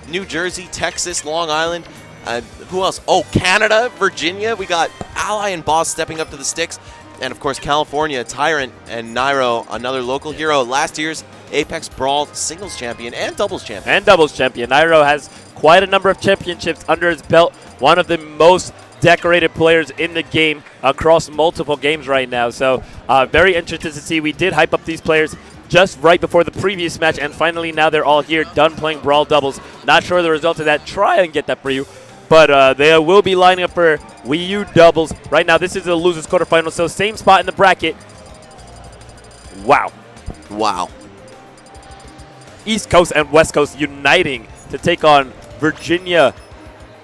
New Jersey, Texas, Long Island. Who else? Oh, Canada, Virginia. We got Ally and Boss stepping up to the sticks. And, of course, California, Tyrant and Nairo, another local hero. Last year's Apex Brawl singles champion and doubles champion. Nairo has quite a number of championships under his belt. One of the most decorated players in the game across multiple games right now. So very interested to see. We did hype up these players just right before the previous match, and finally now they're all here, done playing Brawl doubles. Not sure the result of that. Try and get that for you. But they will be lining up for Wii U doubles. Right now, this is the losers quarterfinal, so same spot in the bracket. Wow. Wow. East Coast and West Coast uniting to take on Virginia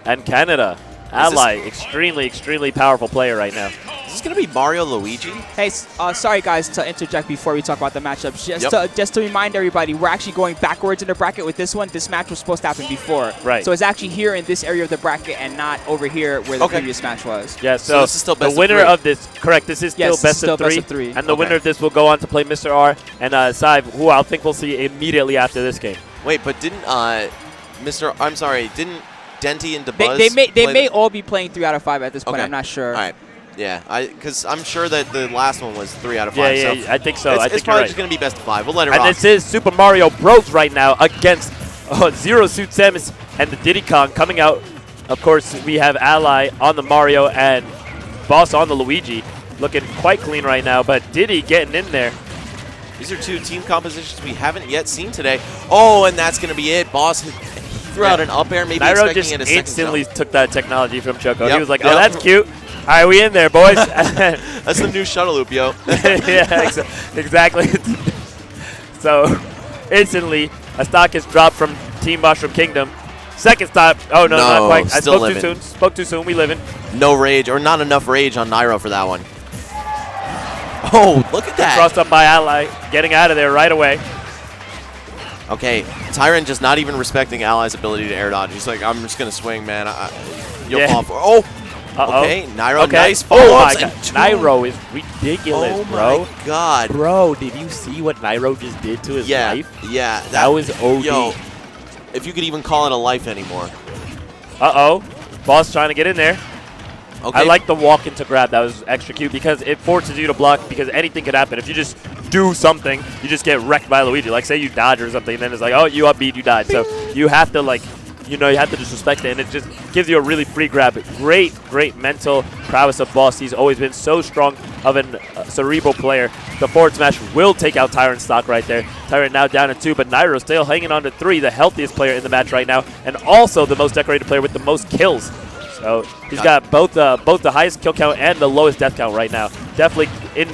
and Canada. Ally, extremely powerful player right now. Is this going to be Mario Luigi? Hey, sorry guys to interject before we talk about the matchups. Just to remind everybody, we're actually going backwards in the bracket with this one. This match was supposed to happen before. Right. So it's actually here in this area of the bracket and not over here where the previous match was. Yeah, so this is still best the winner of this, correct, this is still, best of three. And the winner of this will go on to play Mr. R and Saiv, who I think we'll see immediately after this game. Wait, but didn't didn't Denty and DeBuzz They may all be playing 3 out of 5 at this point. I'm not sure. All right. Yeah, because I'm sure that the last one was 3 out of 5. Yeah, I think so. It's probably just going to be best of 5. We'll let it rock. And this is Super Mario Bros. Right now against Zero Suit Samus and the Diddy Kong coming out. Of course, we have Ally on the Mario and Boss on the Luigi. Looking quite clean right now, but Diddy getting in there. These are two team compositions we haven't yet seen today. Oh, and that's going to be it. Boss threw out an up air, maybe Nairo expecting just it a second instantly jump. took that technology from Choco. Yep, He was like, oh, that's cute. All right, we in there, boys. That's the new shuttle loop, yo. Yeah, exactly. So, instantly, a stock is dropped from Team Mushroom Kingdom. Second stop. Oh, no, not quite. I spoke too soon. Spoke too soon. We living. No rage, or not enough rage on Nairo for that one. Oh, look at that. Crossed up by Ally, getting out of there right away. Okay, Tyrant just not even respecting Ally's ability to air dodge. He's like, I'm just going to swing, man. You'll fall for. Oh! Okay, Nairo, nice follow-ups. Oh, my God. Nairo is ridiculous, bro. Oh, my God. Bro, did you see what Nairo just did to his life? Yeah. That was OD. Yo, if you could even call it a life anymore. Uh-oh. Boss trying to get in there. Okay. I like the walk into grab. That was extra cute because it forces you to block because anything could happen. If you just do something, you just get wrecked by Luigi. Like, say you dodge or something, and then it's like, oh, you upbeat, you died. So you have to, like, you have to just respect it, and it just gives you a really free grab. Great mental prowess of Boss. He's always been so strong of a cerebral player. The forward smash will take out Tyrant's stock right there. Tyrant now down to 2, but Nairo still hanging on to 3, the healthiest player in the match right now, and also the most decorated player with the most kills. So he's got both the highest kill count and the lowest death count right now. Definitely in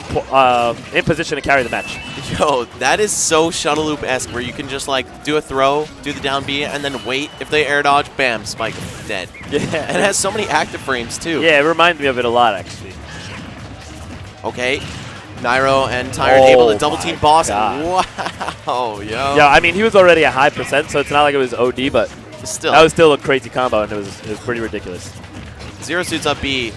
position to carry the match. Yo, that is so shuttle loop-esque where you can just like do a throw, do the down B, and then wait. If they air dodge, bam, spike them, dead. Yeah. And it has so many active frames too. Yeah, it reminds me of it a lot actually. Okay. Nairo and Tyrant able to double team Boss. God. Wow, yo. Yeah, I mean he was already at high percent, so it's not like it was OD, but still, that was still a crazy combo, and it was pretty ridiculous. Zero Suits up B.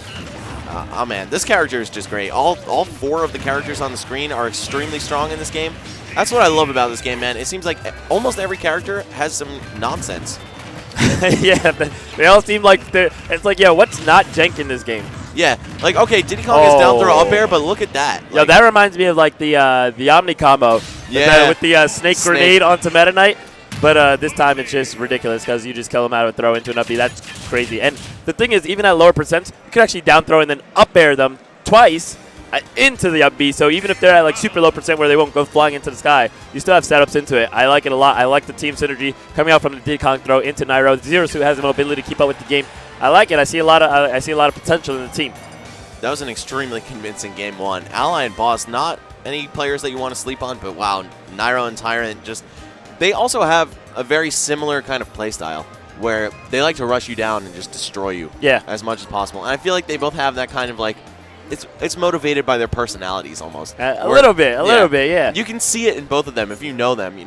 Oh man, this character is just great. All 4 of the characters on the screen are extremely strong in this game. That's what I love about this game, man. It seems like almost every character has some nonsense. Yeah, they all seem like it's like, yo, what's not jank in this game? Yeah, like, okay, Diddy Kong is down throw up air, but look at that. Yo, that reminds me of like the Omni combo. Yeah. With the snake grenade onto Meta Knight. But this time it's just ridiculous because you just kill him out of a throw into an up B. That's crazy. And the thing is, even at lower percents, you could actually down throw and then up air them twice into the up B. So even if they're at like super low percent where they won't go flying into the sky, you still have setups into it. I like it a lot. I like the team synergy coming out from the Diddy Kong throw into Nairo. Zero Suit has the mobility to keep up with the game. I like it. I see a lot of potential in the team. That was an extremely convincing game 1. Ally and Boss, not any players that you want to sleep on, but wow, Nairo and Tyrant just. They also have a very similar kind of play style where they like to rush you down and just destroy you as much as possible. And I feel like they both have that kind of like, it's motivated by their personalities almost. A little bit, yeah. You can see it in both of them if you know them,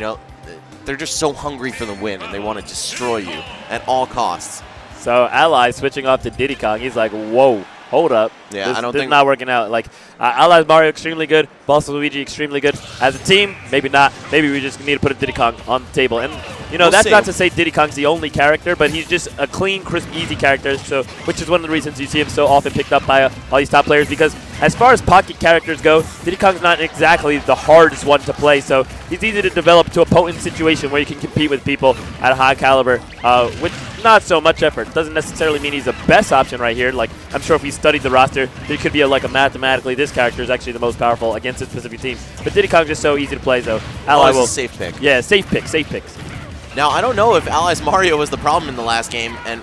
They're just so hungry for the win and they want to destroy you at all costs. So Ally switching off to Diddy Kong, he's like, whoa. Hold up. Yeah, this, I don't this think is not working out. Like, Allies Mario extremely good, Boss Luigi extremely good. As a team, maybe not. Maybe we just need to put a Diddy Kong on the table. And you know, that's not to say Diddy Kong's the only character, but he's just a clean, crisp, easy character. So, which is one of the reasons you see him so often picked up by all these top players. Because as far as pocket characters go, Diddy Kong's not exactly the hardest one to play. So he's easy to develop to a potent situation where you can compete with people at a high caliber, with not so much effort. Doesn't necessarily mean he's the best option right here. Like, I'm sure if we studied the roster, there could be like a mathematically this character is actually the most powerful against this specific team. But Diddy Kong's just so easy to play, so Ally will. A safe pick. Yeah, safe picks. Now, I don't know if Allies Mario was the problem in the last game, and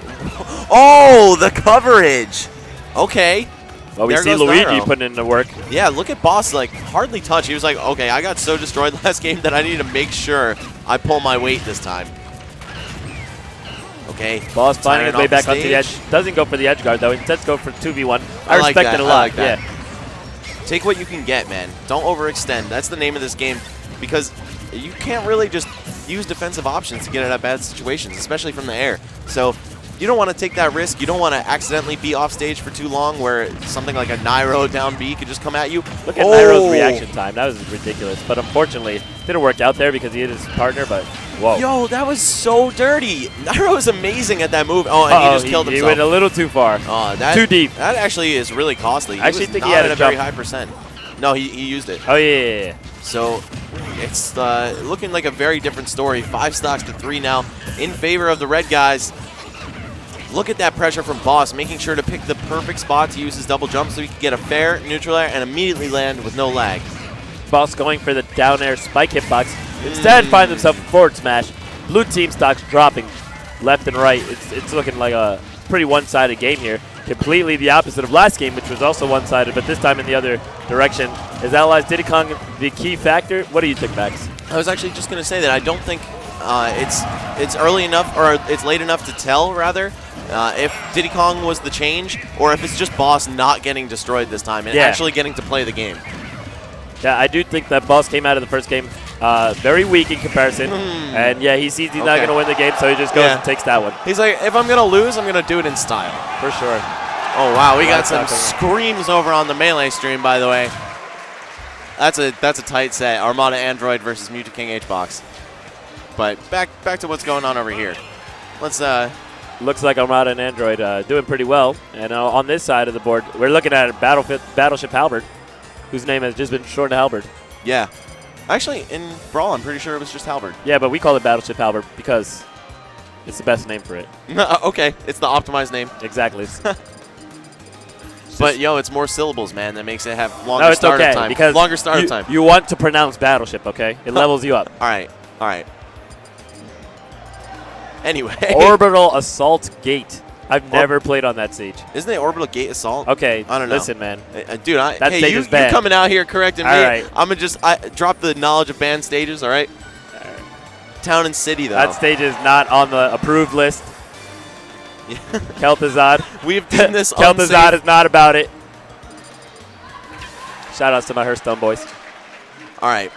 oh, the coverage. Okay. Well, we there see goes Luigi Nairo. putting in the work. Yeah, look at Boss, like, hardly touch. He was like, okay, I got so destroyed last game that I need to make sure I pull my weight this time. Okay. Boss finding his way back onto the stage. edge. Doesn't go for the edge guard, though. Instead, go for 2v1. I like respect that. it a I lot. like that. Yeah. Take what you can get, man. Don't overextend. That's the name of this game, because you can't really just use defensive options to get out of bad situations, especially from the air. So you don't want to take that risk. You don't want to accidentally be off stage for too long where something like a Nairo down B could just come at you. Look at Nairo's reaction time. That was ridiculous. But unfortunately, didn't work out there because he hit his partner, but whoa. Yo, that was so dirty. Nairo is amazing at that move. Oh, and he just killed himself. He went a little too far. Too deep. That actually is really costly. I actually think he had had a very high percent. No, he used it. Oh, yeah. So it's looking like a very different story. 5 stocks to 3 now in favor of the red guys. Look at that pressure from Boss, making sure to pick the perfect spot to use his double jump so he can get a fair neutral air and immediately land with no lag. Boss going for the down air spike hitbox. Instead, finds himself a forward smash. Blue team stocks dropping left and right. It's looking like a pretty one-sided game here. Completely the opposite of last game, which was also one-sided, but this time in the other direction. Is Allies Diddy Kong the key factor? What do you think, Max? I was actually just going to say that I don't think it's early enough, or it's late enough to tell, rather, if Diddy Kong was the change, or if it's just Boss not getting destroyed this time and actually getting to play the game. Yeah, I do think that Boss came out of the first game very weak in comparison. And yeah, he sees he's not going to win the game, so he just goes and takes that one. He's like, if I'm going to lose, I'm going to do it in style. For sure. Oh, wow, we got some screams over on the Melee stream, by the way. That's a tight set. Armada Android versus Muta King H-Box. But back to what's going on over here. Let's looks like Armada and Android doing pretty well. And on this side of the board, we're looking at Battleship Halberd, whose name has just been shortened to Halberd. Yeah. Actually, in Brawl, I'm pretty sure it was just Halberd. Yeah, but we call it Battleship Halberd because it's the best name for it. Okay, it's the optimized name. Exactly. But, yo, it's more syllables, man. That makes it have longer startup time. Because longer startup time. You want to pronounce Battleship, okay? It levels you up. All right. Anyway. Orbital Assault Gate. I've never played on that stage. Isn't it Orbital Gate Assault? Okay, I don't know. Listen, man. Dude, that stage is bad. You're coming out here correcting me. All right. I'm going to just drop the knowledge of banned stages, all right? Town and City, though. That stage is not on the approved list. Kel'Thuzad. We've done this Kel'Thuzad is not about it. Shout outs to my Hearthstone boys. All right.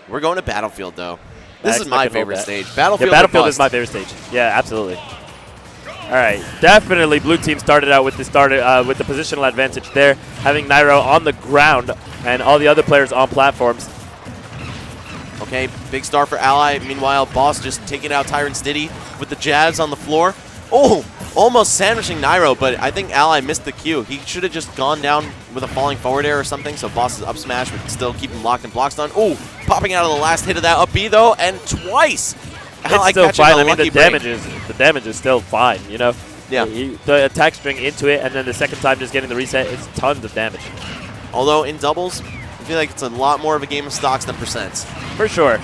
We're going to Battlefield, though. This is my favorite stage. Battlefield is my favorite stage. Yeah, absolutely. All right, definitely blue team started out with the positional advantage there, having Nairo on the ground and all the other players on platforms. Okay, big star for Ally. Meanwhile, Boss just taking out Tyrant's Diddy with the jabs on the floor. Oh, almost sandwiching Nairo, but I think Ally missed the cue. He should have just gone down with a falling forward air or something, so Boss's up smash would still keep him locked and block stun. Oh, popping out of the last hit of that up B, though, and twice. It's still fine. I mean, the damage is still fine, you know? Yeah. The attack string into it, and then the second time just getting the reset, it's tons of damage. Although in doubles, I feel like it's a lot more of a game of stocks than percents. For sure.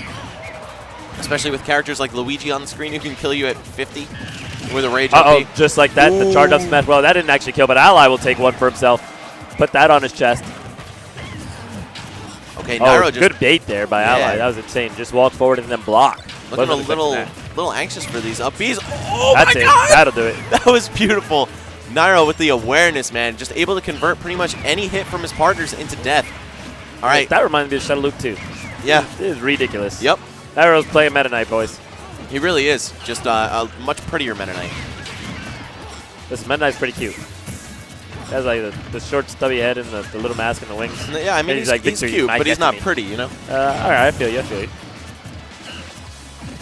Especially with characters like Luigi on the screen who can kill you at 50 with a rage up B. Just like that, the charge up smash. Well, that didn't actually kill, but Ally will take one for himself. Put that on his chest. Okay, Nairo just... good bait there by Ally. That was insane. Just walk forward and then block. Looking a little anxious for these up Bs. Oh, That's my God! That'll do it. That was beautiful. Nairo with the awareness, man. Just able to convert pretty much any hit from his partners into death. All right. That reminds me of Shadow Luke, too. Yeah. It is ridiculous. Yep. Nairo's playing Meta Knight, boys. He really is. Just a much prettier Meta Knight. This Meta Knight's pretty cute. Has like the short stubby head and the little mask and the wings. Yeah, I mean, he's like, cute, you might but he's get not me. pretty, you know? All right, I feel you.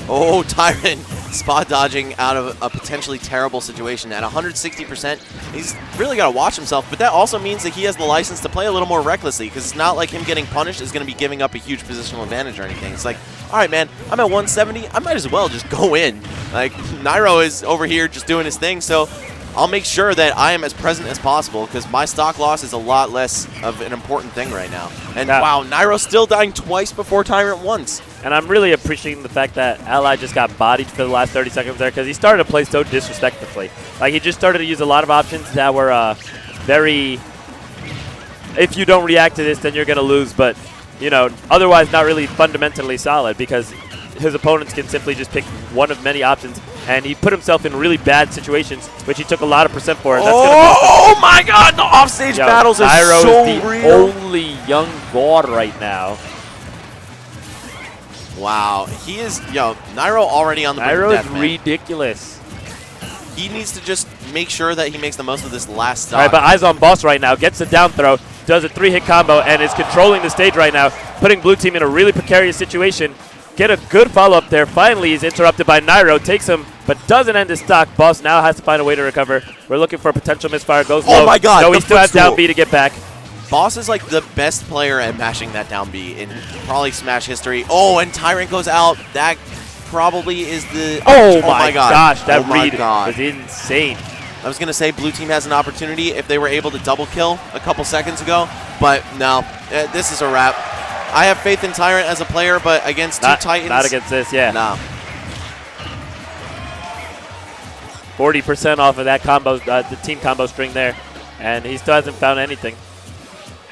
Oh, Tyrant spot dodging out of a potentially terrible situation. At 160%, he's really got to watch himself, but that also means that he has the license to play a little more recklessly, because it's not like him getting punished is going to be giving up a huge positional advantage or anything. It's like, all right, man, I'm at 170. I might as well just go in. Like, Nairo is over here just doing his thing, so I'll make sure that I am as present as possible, because my stock loss is a lot less of an important thing right now. And wow, Nairo's still dying twice before Tyrant once. And I'm really appreciating the fact that Ally just got bodied for the last 30 seconds there, because he started to play so disrespectfully. Like, he just started to use a lot of options that were very, if you don't react to this, then you're going to lose, but, you know, otherwise not really fundamentally solid, because his opponents can simply just pick one of many options, and he put himself in really bad situations, which he took a lot of percent for. And that's oh my God, the offstage battles are Nairo so is the real. only young god right now. Wow, he is, Nairo already on the brink of Nairo death, is man. ridiculous. He needs to just make sure that he makes the most of this last stock. All right, but eyes on Boss right now. Gets the down throw, does a 3-hit combo, and is controlling the stage right now, putting Blue Team in a really precarious situation. Get a good follow-up there. Finally, he's interrupted by Nairo. Takes him, but doesn't end his stock. Boss now has to find a way to recover. We're looking for a potential misfire. Goes low. Oh, my God. No, he still has down B to get back. Boss is like the best player at mashing that down B in probably Smash history. Oh, and Tyrant goes out. That probably is the... Oh my God. Gosh, that my read God. was insane. I was going to say Blue Team has an opportunity if they were able to double kill a couple seconds ago, but no, this is a wrap. I have faith in Tyrant as a player, but against two Titans... Not against this, yeah. No. 40% off of that combo, the team combo string there, and he still hasn't found anything.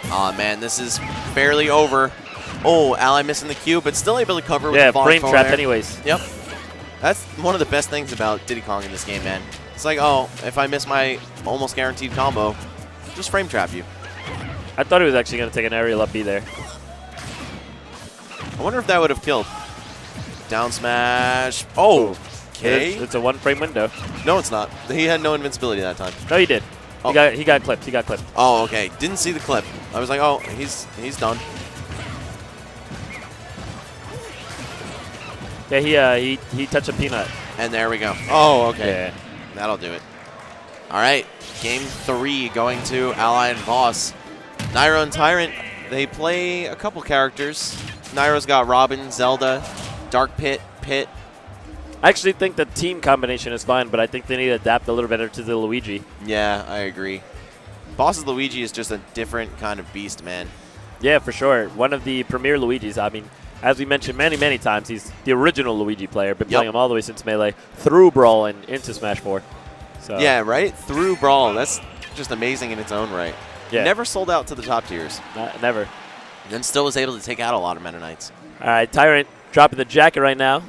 Oh man, this is barely over. Oh, Ally missing the Q, but still able to cover with the frame trap anyways. Yep. That's one of the best things about Diddy Kong in this game, man. It's like, oh, if I miss my almost guaranteed combo, just frame trap you. I thought he was actually going to take an aerial up B there. I wonder if that would have killed. Down smash. Oh, okay. It's a one-frame window. No, it's not. He had no invincibility that time. No, he did. Oh. He got clipped. He got clipped. Oh, okay. Didn't see the clip. I was like, oh, he's done. Yeah, he touched a peanut. And there we go. Oh, okay. Yeah. That'll do it. All right. Game 3 going to Ally and Boss. Nairo and Tyrant, they play a couple characters. Nairo's got Robin, Zelda, Dark Pit, Pit. I actually think the team combination is fine, but I think they need to adapt a little better to the Luigi. Yeah, I agree. Boss's Luigi is just a different kind of beast, man. Yeah, for sure. One of the premier Luigis. I mean, as we mentioned many, many times, he's the original Luigi player. Been playing him all the way since Melee, through Brawl and into Smash 4. So yeah, right? Through Brawl. That's just amazing in its own right. Yeah. Never sold out to the top tiers. Never. And still was able to take out a lot of Meta Knights. All right, Tyrant dropping the jacket right now.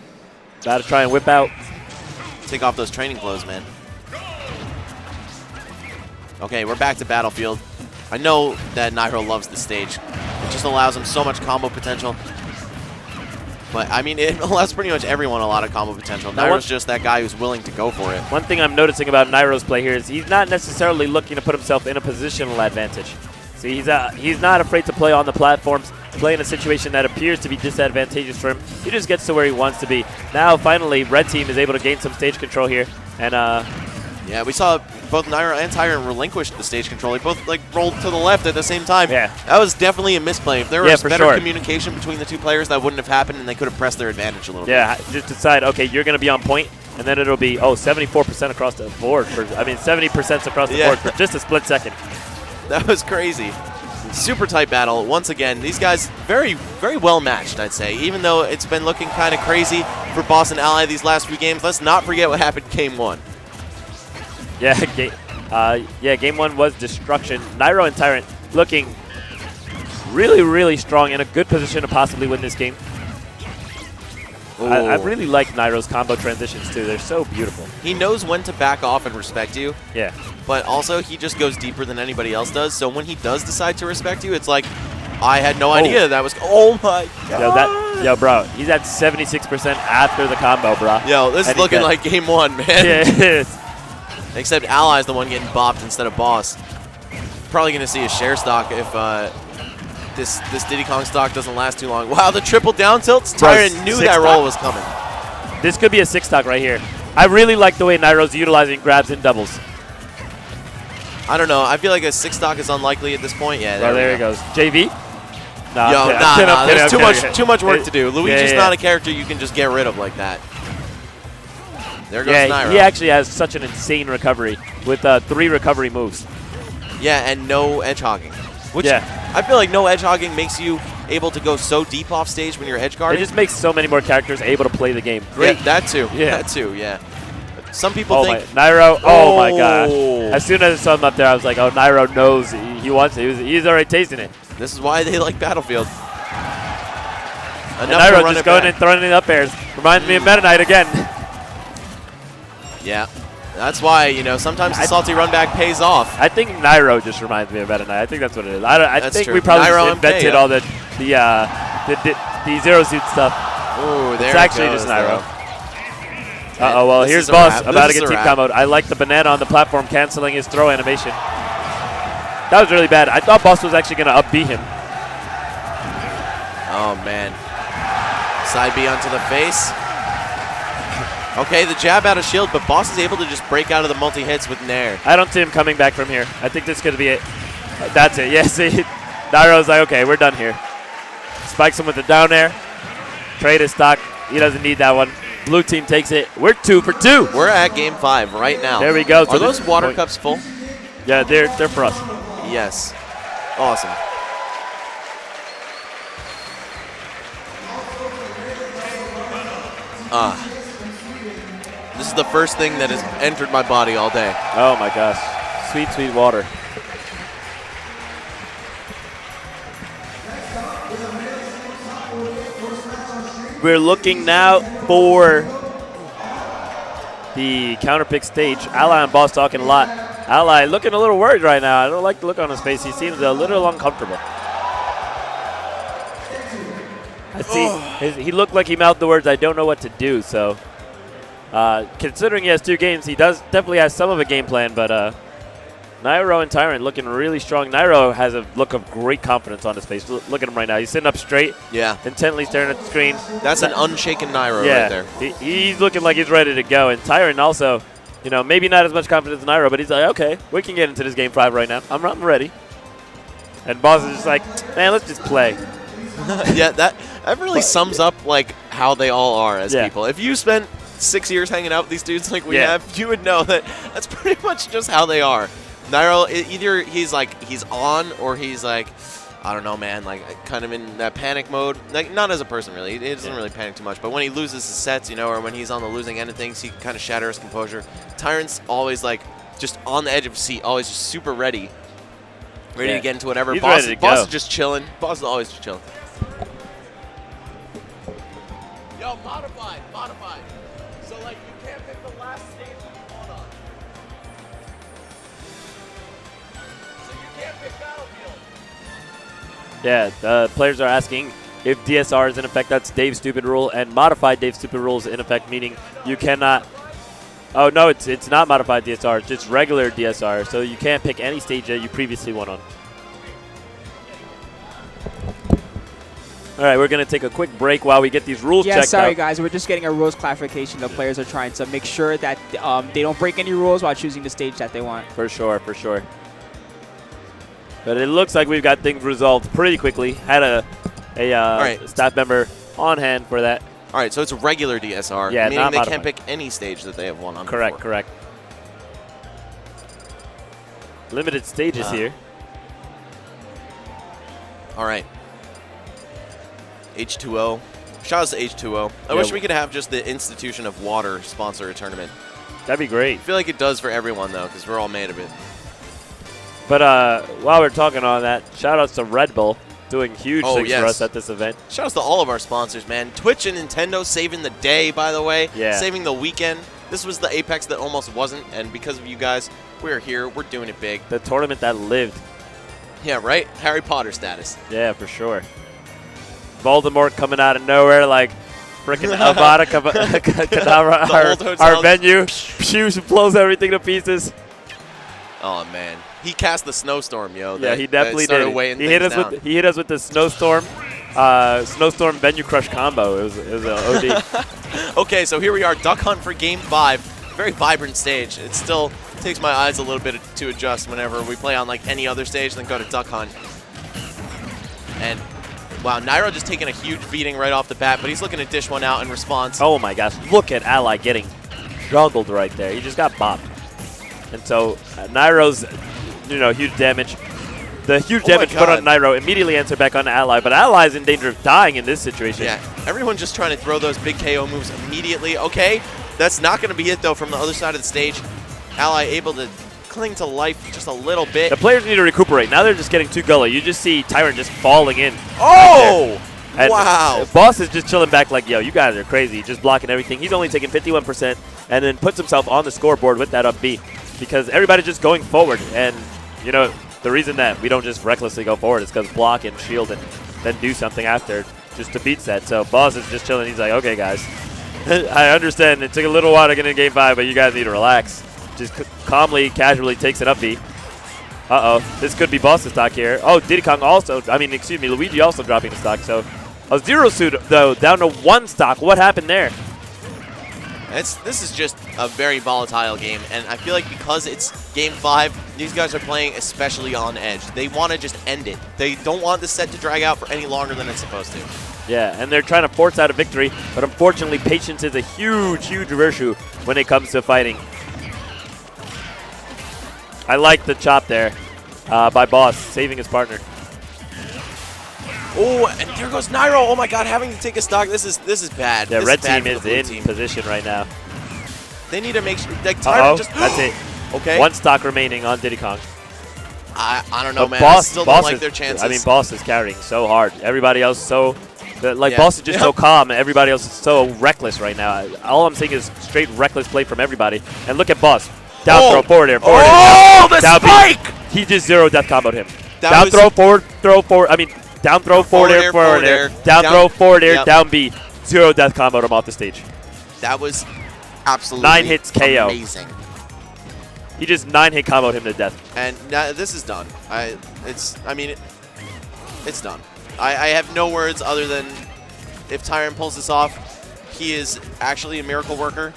About to try and whip out. Take off those training clothes, man. Okay, we're back to Battlefield. I know that Nairo loves the stage. It just allows him so much combo potential. But, I mean, it allows pretty much everyone a lot of combo potential. Nairo's just that guy who's willing to go for it. One thing I'm noticing about Nairo's play here is he's not necessarily looking to put himself in a positional advantage. See, he's not afraid to play on the platforms, play in a situation that appears to be disadvantageous for him. He just gets to where he wants to be. Now, finally, Red Team is able to gain some stage control here. And yeah, we saw both Nairo and Tyrant relinquish the stage control. They both like rolled to the left at the same time. Yeah. That was definitely a misplay. If there was better sure. communication between the two players, that wouldn't have happened, and they could have pressed their advantage a little bit. Yeah, just decide, okay, you're going to be on point, and then it'll be, 74% across the board. 70% across the board for just a split second. That was crazy. Super tight battle. Once again, these guys very, very well matched, I'd say. Even though it's been looking kind of crazy for Boss and Ally these last few games, let's not forget what happened game 1. Yeah, game 1 was destruction. Nairo and Tyrant looking really, really strong, in a good position to possibly win this game. I really like Nairo's combo transitions, too. They're so beautiful. He knows when to back off and respect you. Yeah. But also, he just goes deeper than anybody else does. So when he does decide to respect you, it's like, I had no idea that was... Oh, my God. Yo, bro, he's at 76% after the combo, bro. Yo, this is looking like game 1, man. Yeah, it is. Except Ally's the one getting bopped instead of Boss. probably going to see a share stock if this Diddy Kong stock doesn't last too long. Wow, the triple down tilts. Tyrant knew that roll was coming. This could be a 6 stock right here. I really like the way Nairo's utilizing grabs and doubles. I don't know. I feel like a 6 stock is unlikely at this point. Yeah, there he goes. JV? Nah, Yo, there's too much work to do. Luigi's not a character you can just get rid of like that. There goes Nairo. He actually has such an insane recovery with 3 recovery moves. Yeah, and no edge hogging. Which I feel like no edge hogging makes you able to go so deep off stage when you're edge guarding. It just makes so many more characters able to play the game. Great. Yeah, that too. Yeah. That too, yeah. Some people think... Nairo, oh my gosh. As soon as I saw him up there, I was like, oh, Nairo knows he wants it. He's already tasting it. This is why they like Battlefield. Nairo just going and throwing in up airs. Reminds me of Meta Knight again. Yeah. That's why, you know, sometimes the salty run back pays off. I think Nairo just reminds me of Meta Knight. I think that's what it is. I think true. we probably Nairo just invented all the Zero Suit stuff. Ooh, there it's actually just Nairo. Uh-oh, well, here's Boss about to get team comboed. I like the banana on the platform canceling his throw animation. That was really bad. I thought Boss was actually going to up B him. Oh, man. Side B onto the face. Okay, the jab out of shield, but Boss is able to just break out of the multi-hits with Nair. I don't see him coming back from here. I think this could be it. That's it. Yes, Nairo's like, okay, we're done here. Spikes him with the down air. Trade his stock. He doesn't need that one. Blue team takes it. We're 2 for 2. We're at game 5 right now. There we go. Are those water cups full? Yeah, they're for us. Yes. Awesome. This is the first thing that has entered my body all day. Oh my gosh. Sweet, sweet water. We're looking now for the counterpick stage. Ally and Boss talking a lot. Ally looking a little worried right now. I don't like the look on his face. He seems a little uncomfortable. I see. He looked like he mouthed the words, "I don't know what to do." So, considering he has 2 games, he definitely has some of a game plan. But Nairo and Tyrant looking really strong. Nairo has a look of great confidence on his face. Look at him right now. He's sitting up straight. Yeah. Intently staring at the screen. That's an unshaken Nairo right there. He's looking like he's ready to go. And Tyrant also, you know, maybe not as much confidence as Nairo, but he's like, okay, we can get into this game 5 right now. I'm ready. And Boss is just like, man, let's just play. Yeah, that really sums up like how they all are as people. If you spent 6 years hanging out with these dudes like we have, you would know that that's pretty much just how they are. Nairo, either he's on or he's like, I don't know, man, like kind of in that panic mode. Like not as a person really. He doesn't really panic too much. But when he loses his sets, you know, or when he's on the losing end of things, he can kind of shatter his composure. Tyrant's always like just on the edge of his seat, always just super ready to get into whatever. He's Boss, ready to Boss go. is just chilling. Boss is always just chilling. Yo, modified. So like you can't pick the last stage you want on. So you can't pick Battlefield. Yeah, the players are asking if DSR is in effect. That's Dave's stupid rule, and modified Dave's stupid rule is in effect, meaning you cannot. Oh no, it's not modified DSR. It's just regular DSR. So you can't pick any stage that you previously won on. All right, we're going to take a quick break while we get these rules checked out. Yeah, sorry, guys. We're just getting a rules clarification. The players are trying to make sure that they don't break any rules while choosing the stage that they want. For sure. But it looks like we've got things resolved pretty quickly. Had a staff member on hand for that. All right, so it's a regular DSR, meaning they can't pick any stage that they have won on before. Correct. Limited stages here. All right. H2O. Shout out to H2O. I wish we could have just the Institution of Water sponsor a tournament. That'd be great. I feel like it does for everyone, though, because we're all made of it. But while we're talking on that, shout outs to Red Bull doing huge things for us at this event. Shout outs to all of our sponsors, man. Twitch and Nintendo saving the day, by the way. Yeah. Saving the weekend. This was the Apex that almost wasn't, and because of you guys, we're here. We're doing it big. The tournament that lived. Yeah, right? Harry Potter status. Yeah, for sure. Voldemort coming out of nowhere like freaking Avada Kedavra, our venue. Blows everything to pieces. Oh, man. He cast the snowstorm, yo. Yeah, he definitely did. He hit us with the snowstorm. Snowstorm venue crush combo. It was an OD. Okay, so here we are, Duck Hunt for Game 5. Very vibrant stage. It still takes my eyes a little bit to adjust whenever we play on like any other stage, then go to Duck Hunt. And wow, Nairo just taking a huge beating right off the bat, but he's looking to dish one out in response. Oh my gosh, look at Ally getting juggled right there. He just got bopped. And so Nairo's, huge damage. The huge damage put on Nairo immediately answered back on Ally, but Ally is in danger of dying in this situation. Yeah, everyone just trying to throw those big KO moves immediately. Okay, that's not going to be it, though, from the other side of the stage. Ally able to cling to life just a little bit. The players need to recuperate. Now they're just getting too gully. You just see Tyrant just falling in. Oh! And wow. Boss is just chilling back like, yo, you guys are crazy. Just blocking everything. He's only taking 51% and then puts himself on the scoreboard with that up B because everybody's just going forward. And, the reason that we don't just recklessly go forward is because block and shield and then do something after just to beat that. So Boss is just chilling. He's like, okay, guys. I understand it took a little while to get in Game 5, but you guys need to relax. Just calmly, casually takes it up B. Uh-oh. This could be Boss's stock here. Oh, Diddy Kong also, Luigi also dropping the stock. So a zero suit, though, down to 1 stock. What happened there? This is just a very volatile game, and I feel like because it's Game 5, these guys are playing especially on edge. They want to just end it. They don't want the set to drag out for any longer than it's supposed to. Yeah, and they're trying to force out a victory, but unfortunately, patience is a huge, huge virtue when it comes to fighting. I like the chop there by Boss, saving his partner. Oh, and there goes Nairo. Oh my God, having to take a stock. This is bad. The this red is bad team is in position right now. They need to make sure. Like, Tyrant just. That's it. Okay. 1 stock remaining on Diddy Kong. I don't know, man. Boss, I still don't like their chances. Boss is carrying so hard. Everybody else Boss is just so calm, and everybody else is so reckless right now. All I'm seeing is straight reckless play from everybody. And look at Boss. Down throw, forward air, forward air. The spike! He just zero death comboed him. Down throw, forward, down throw, forward air, forward air. Down throw, forward air, down B. Zero death comboed him off the stage. That was absolutely 9 hits KO. Amazing. He just 9-hit comboed him to death. And now this is done. It's done. I have no words other than if Tyrant pulls this off, he is actually a miracle worker.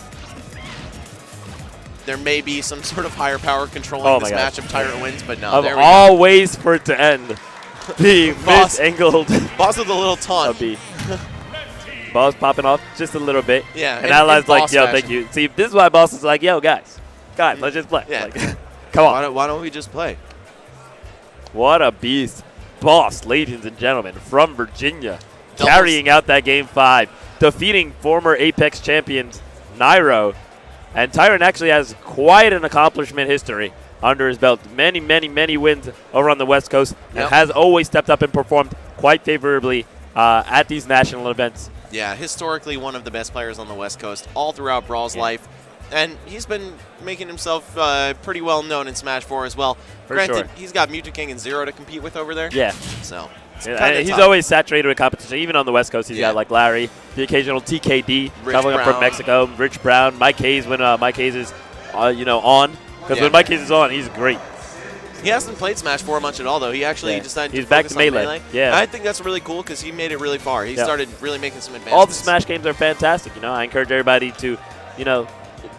There may be some sort of higher power controlling this match if Tyrant wins, but no. Of all ways for it to end, the misangled Boss with a little taunt. Boss popping off just a little bit. Yeah. And Ally's like, yo, thank you. See, this is why Boss is like, yo, guys, let's just play. Yeah. Like, come on. Why don't we just play? What a beast. Boss, ladies and gentlemen, from Virginia, carrying out that Game 5, defeating former Apex champions Nairo. And Tyrant actually has quite an accomplishment history under his belt. Many, many, many wins over on the West Coast, and has always stepped up and performed quite favorably at these national events. Yeah, historically one of the best players on the West Coast all throughout Brawl's life. And he's been making himself pretty well known in Smash 4 as well. Granted, he's got Mewtwo King and Zero to compete with over there. Yeah. So he's always saturated with competition. Even on the West Coast, he's got like Larry, the occasional TKD traveling up from Mexico, Rich Brown, Mike Hayes when Mike Hayes is, on. Because when Mike Hayes is on, he's great. He hasn't played Smash 4 much at all, though. He actually decided to back focus to on Melee. Yeah. I think that's really cool because he made it really far. He started really making some advancements. All the Smash games are fantastic. I encourage everybody to, you don't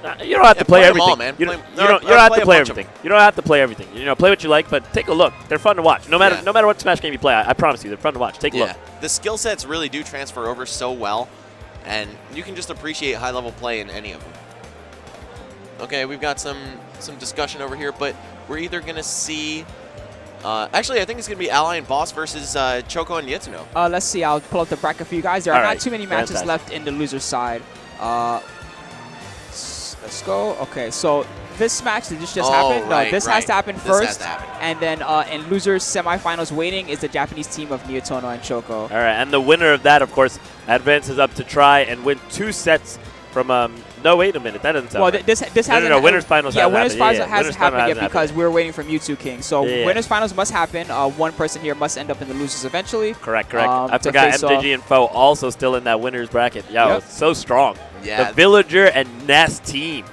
have to play everything. All, man. You don't have to play everything. You don't have to play everything. Play what you like, but take a look. They're fun to watch. No matter what Smash game you play, I promise you, they're fun to watch. Take a look. The skill sets really do transfer over so well, and you can just appreciate high-level play in any of them. Okay, we've got some discussion over here, but we're either going to see... actually, I think it's going to be Ally and Boss versus Choco and Yetsuno. Let's see. I'll pull up the bracket for you guys. There are not too many matches left in the loser's side. Let's go. Okay, so this match, did this just happen? No, this has to happen first. And then in losers semifinals waiting is the Japanese team of Neotono and Choco. All right, and the winner of that, of course, advances up to try and win 2 sets from... no, wait a minute. That doesn't sound right. This hasn't... No, winners finals hasn't happened. Winners finals hasn't happened yet because we're waiting for Mewtwo King. So winners finals must happen. One person here must end up in the losers eventually. Correct. I forgot MJG and Foe also still in that winners bracket. Yo, it's so strong. Yeah. The Villager and Ness team.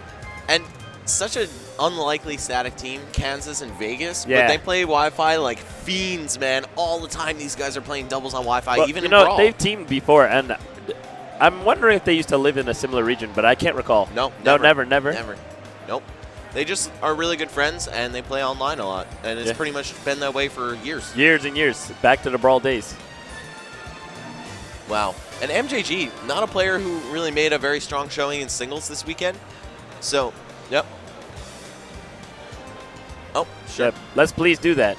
And such an unlikely static team, Kansas and Vegas, Yeah. but they play Wi-Fi like fiends, man. All the time these guys are playing doubles on Wi-Fi, Well, even you in know, Brawl. they've teamed before, and I'm wondering if they used to live in a similar region, but I can't recall. No, never. Nope. They just are really good friends, and they play online a lot, and it's pretty much been that way for years. Years and years, back to the Brawl days. Wow. And MJG, not a player who really made a very strong showing in singles this weekend. So, yep. Oh, sure. Yep. Let's please do that.